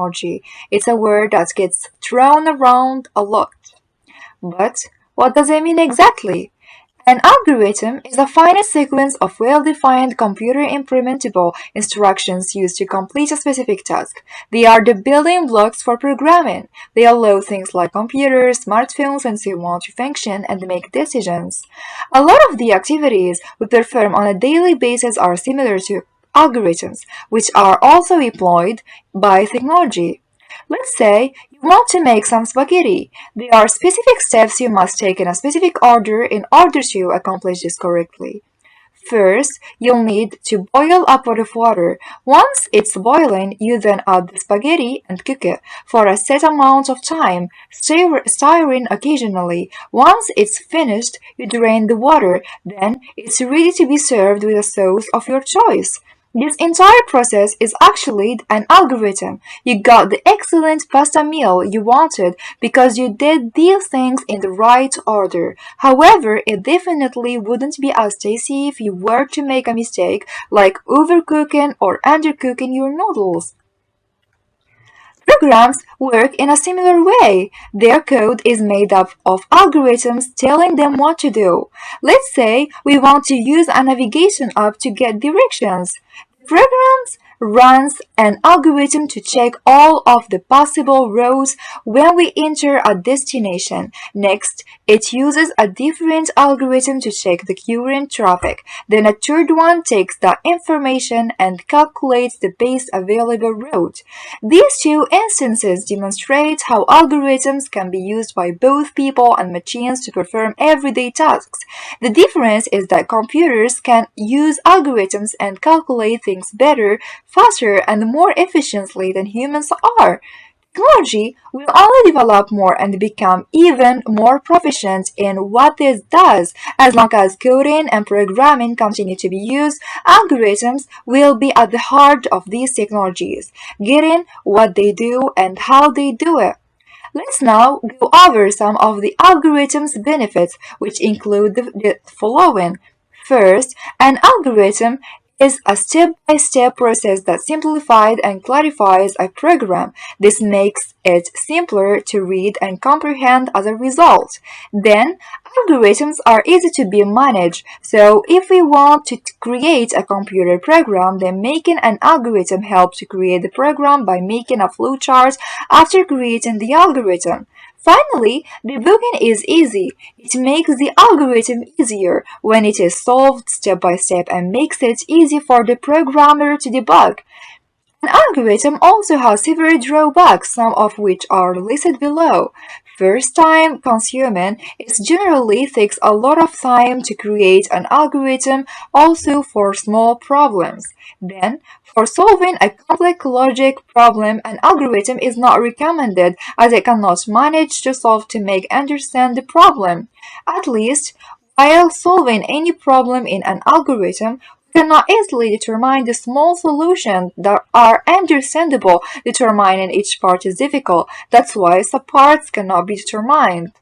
technology. It's a word that gets thrown around a lot. But what does it mean exactly? An algorithm is a finite sequence of well-defined computer-implementable instructions used to complete a specific task. They are the building blocks for programming. They allow things like computers, smartphones, and so on to function and make decisions. A lot of the activities we perform on a daily basis are similar to algorithms, which are also employed by technology. Let's say you want to make some spaghetti. There are specific steps you must take in a specific order in order to accomplish this correctly. First, you'll need to boil a pot of water. Once it's boiling, you then add the spaghetti and cook it for a set amount of time, stirring occasionally. Once it's finished, you drain the water. Then it's ready to be served with a sauce of your choice. This entire process is actually an algorithm. You got the excellent pasta meal you wanted because you did these things in the right order. However, it definitely wouldn't be as tasty if you were to make a mistake like overcooking or undercooking your noodles. Programs work in a similar way. Their code is made up of algorithms telling them what to do. Let's say we want to use a navigation app to get directions. The program runs an algorithm to check all of the possible routes when we enter a destination. Next, it uses a different algorithm to check the current traffic. Then a third one takes that information and calculates the best available route. These two instances demonstrate how algorithms can be used by both people and machines to perform everyday tasks. The difference is that computers can use algorithms and calculate things better, faster, and more efficiently than humans are. Technology will only develop more and become even more proficient in what it does. As long as coding and programming continue to be used, algorithms will be at the heart of these technologies, getting what they do and how they do it. Let's now go over some of the algorithm's benefits, which include the following. First, an algorithm is a step-by-step process that simplifies and clarifies a program. This makes it simpler to read and comprehend as a result. Then, algorithms are easy to be managed, so if we want to create a computer program, then making an algorithm helps to create the program by making a flowchart after creating the algorithm. Finally, debugging is easy. It makes the algorithm easier when it is solved step by step and makes it easy for the programmer to debug. An algorithm also has several drawbacks, some of which are listed below. First time consuming, it generally takes a lot of time to create an algorithm, also for small problems. Then, for solving a complex logic problem, an algorithm is not recommended as it cannot manage to solve to make understand the problem. At least, while solving any problem in an algorithm, we cannot easily determine the small solutions that are understandable. Determining each part is difficult. That's why subparts cannot be determined.